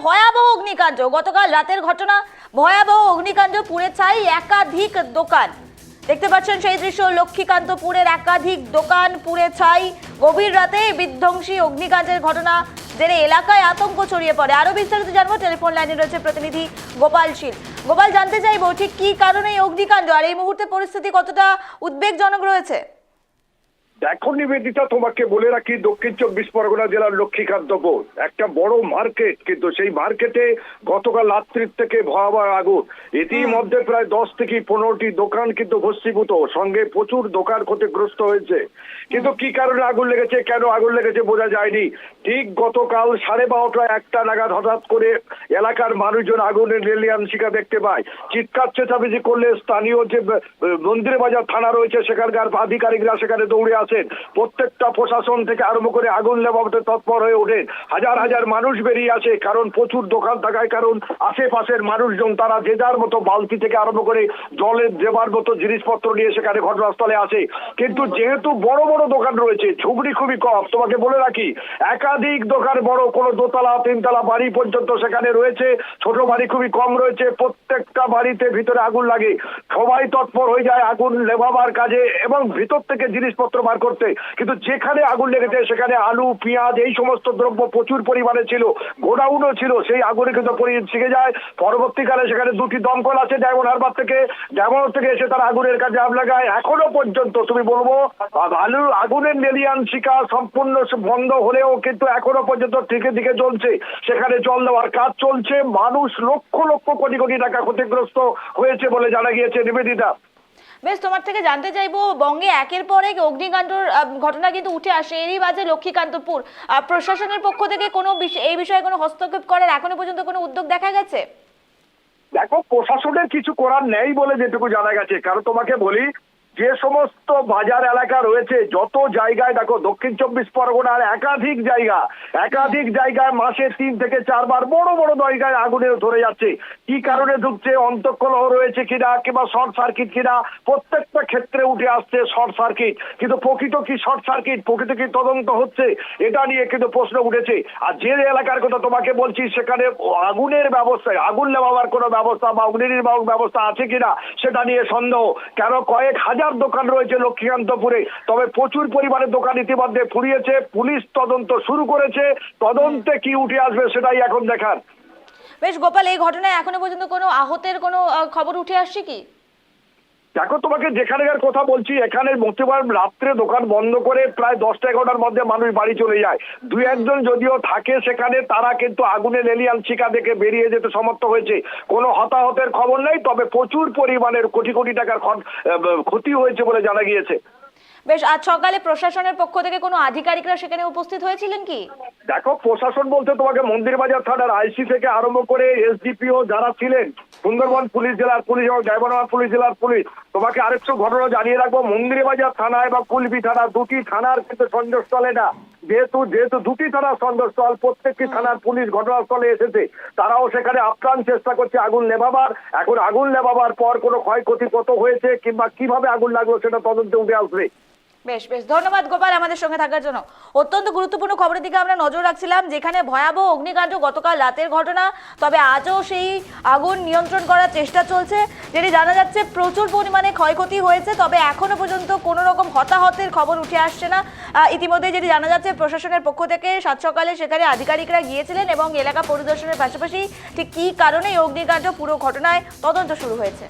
ভয়াবহ অগ্নিকাণ্ড, গতকাল রাতের ঘটনা, ভয়াবহ অগ্নিকাণ্ড, পুড়ে ছাই একাধিক দোকান। দেখতে পাচ্ছেন সেই দৃশ্য, লক্ষ্মীকান্তপুরের একাধিক দোকান পুড়ে ছাই। গভীর রাতে বিধ্বংসী অগ্নিকাণ্ডের ঘটনা জেনে এলাকায় আতঙ্ক ছড়িয়ে পড়ে। আরো বিস্তারিত জানবো, টেলিফোন লাইনে রয়েছে প্রতিনিধি গোপাল শীল। গোপাল, জানতে চাইবো ঠিক কি কারণে এই অগ্নিকাণ্ড আর এই মুহূর্তে পরিস্থিতি কতটা উদ্বেগজনক রয়েছে? দেখো নিবেদিতা, তোমাকে বলে রাখি, দক্ষিণ চব্বিশ পরগনা জেলার লক্ষ্মীকান্তপুর একটা বড় মার্কেট, কিন্তু সেই মার্কেটে গতকাল রাত্রির থেকে ভয়াবহ আগুন। ইতিমধ্যে প্রায় 10 থেকে 15টি দোকান কিন্তু ভস্মীভূত, সঙ্গে প্রচুর দোকান ক্ষতিগ্রস্ত হয়েছে। কিন্তু কি কারণে আগুন লেগেছে, কেন আগুন লেগেছে বোঝা যায়নি। ঠিক গতকাল 12:30 1টা নাগাদ হঠাৎ করে এলাকার মানুষজন আগুনের লেলিয়ান শিখা দেখতে পায়। চিৎকার চেঁচামেচি করলে স্থানীয় যে মন্দির বাজার থানা রয়েছে সেখানকার আধিকারিকরা সেখানে দৌড়ে আসেন। প্রত্যেকটা প্রশাসন থেকে আরম্ভ করে আগুন নেভাতে তৎপর হয়ে ওঠেন। হাজার হাজার মানুষ বেরিয়ে আসে, কারণ প্রচুর দোকান থাকায়, কারণ আশেপাশের মানুষজন তারা যে যার মতো বালতি থেকে আরম্ভ করে জলের দেবার মতো জিনিসপত্র নিয়ে সেখানে ঘটনাস্থলে আসে। কিন্তু যেহেতু বড় বড় দোকান রয়েছে, ঝুঁকড়ি খুবই কম। তোমাকে বলে রাখি, একাধিক দোকান, বড় কোনো দোতলা 3তলা বাড়ি পর্যন্ত সেখানে রয়েছে, ছোট বাড়ি খুবই কম রয়েছে। প্রত্যেকটা বাড়িতে ভিতরে আগুন লাগে, সবাই তৎপর হয়ে যায় আগুন নেভাবার কাজে এবং ভিতর থেকে জিনিসপত্র বার করতে। কিন্তু যেখানে আগুন লেগেছে সেখানে আলু, পেঁয়াজ এই সমস্ত দ্রব্য প্রচুর পরিমাণে ছিল, গোডাউনও ছিল, সেই আগুনে কিন্তু শিখে যায়। পরবর্তীকালে সেখানে 2টি দমকল আছে ডায়মন্ড হারবার থেকে, ডায়মন্ড থেকে এসে তারা আগুনের কাজে আগুন লাগায়। এখনো পর্যন্ত তুমি বলবো আগুনের লেলিয়ান শিখা সম্পূর্ণ বন্ধ হলেও কিন্তু এখনো পর্যন্ত থেকে দিকে চলছে, সেখানে জল দেওয়ার কাজ চলছে। মানুষ লক্ষ লক্ষ কোটি কোটি টাকা ক্ষতিগ্রস্ত হয়েছে বলে জানা গিয়েছে। নিবেদিতা, বেশ, তোমার থেকে জানতে চাইবো, বঙ্গে একের পর এক অগ্নিকাণ্ডর ঘটনা কিন্তু উঠে আসে, এরই মাঝে লক্ষ্মীকান্তপুর প্রশাসনের পক্ষ থেকে কোনো এই বিষয়ে কোনো হস্তক্ষেপ করার এখনো পর্যন্ত কোনো উদ্যোগ দেখা গেছে? দেখো, প্রশাসনের কিছু করার নেই বলে যেটুকু জানা গেছে। কারণ তোমাকে বলি, যে সমস্ত বাজার এলাকা রয়েছে, যত জায়গায় দেখো দক্ষিণ চব্বিশ পরগনার একাধিক জায়গায় মাসে 3 থেকে 4 বার বড় বড় জায়গায় আগুনে ধরে যাচ্ছে। কি কারণে ঢুকছে, অন্তঃকলহ রয়েছে কিনা কিংবা শর্ট সার্কিট কিনা, প্রত্যেকটা ক্ষেত্রে উঠে আসছে শর্ট সার্কিট। কিন্তু প্রকৃত কি শর্ট সার্কিট, প্রকৃত কি তদন্ত হচ্ছে, এটা নিয়ে কিন্তু প্রশ্ন উঠেছে। আর যে এলাকার কথা তোমাকে বলছি সেখানে আগুনের ব্যবস্থায়, আগুন নেভাবার কোনো ব্যবস্থা বা অগ্নি নির্বাপক ব্যবস্থা আছে কিনা সেটা নিয়ে সন্দেহ। কেন কয়েক হাজার দোকান রয়েছে লক্ষ্মীকান্তপুরে, তবে প্রচুর পরিমাণে দোকান ইতিমধ্যে পুড়িয়েছে। পুলিশ তদন্ত শুরু করেছে, তদন্তে কি উঠে আসবে সেটাই এখন দেখার। বেশ গোপাল, এই ঘটনায় এখনো পর্যন্ত কোনো আহতের কোনো খবর উঠে আসছে কি? দেখো, তোমাকে যেখানকার কথা বলছি, এখানে মতিবার রাত্রে দোকান বন্ধ করে প্রায় 10টা-11টার মধ্যে মানুষ বাড়ি চলে যায়। 2-1জন যদিও থাকে সেখানে, তারা কিন্তু আগুনের লেলিয়ান শিখা দেখে বেরিয়ে যেতে সমর্থ হয়েছে। কোনো হতাহতের খবর নেই, তবে প্রচুর পরিমাণের কোটি কোটি টাকার ক্ষতি হয়েছে বলে জানা গিয়েছে। বেশ, আজ সকালে প্রশাসনের পক্ষ থেকে কোনো আধিকারিকরা সেখানে উপস্থিত হয়েছিলেন কি? দেখো, প্রশাসন বলতে তোমাকে মন্দির বাজার থানার আইসি থেকে আরম্ভ করে এসডিপিও যারা ছিলেন, সুন্দরবন পুলিশ জেলার পুলিশ এবং ডায়মন্ড পুলিশ জেলার পুলিশ। তোমাকে আরেকটু ঘটনা জানিয়ে রাখবো, মন্দির বাজার থানায় বা কুলবি থানা, 2টি থানার কিন্তু সংযোগস্থলে না, যেহেতু 2টি থানার সংযোগস্থল, প্রত্যেকটি থানার পুলিশ ঘটনাস্থলে এসেছে। তারাও সেখানে আপ্রাণ চেষ্টা করছে আগুন নেভাবার। এখন আগুন নেভাবার পর কোনো ক্ষয়ক্ষতি কত হয়েছে কিংবা কিভাবে আগুন লাগলো সেটা তদন্তে উঠে আসবে। বেশ বেশ, ধন্যবাদ গোপাল আমাদের সঙ্গে থাকার জন্য। অত্যন্ত গুরুত্বপূর্ণ খবরের দিকে আমরা নজর রাখছিলাম, যেখানে ভয়াবহ অগ্নিকাণ্ড গতকাল রাতের ঘটনা, তবে আজও সেই আগুন নিয়ন্ত্রণ করার চেষ্টা চলছে। যেটি জানা যাচ্ছে প্রচুর পরিমাণে ক্ষয়ক্ষতি হয়েছে, তবে এখনো পর্যন্ত কোনো রকম হতাহতের খবর উঠে আসছে না। ইতিমধ্যে যেটি জানা যাচ্ছে, প্রশাসনের পক্ষ থেকে সাত সকালে সেখানে আধিকারিকরা গিয়েছিলেন এবং এলাকা পরিদর্শনের পাশাপাশি ঠিক কী কারণে এই অগ্নিকাণ্ড পুরো ঘটনায় তদন্ত শুরু হয়েছে।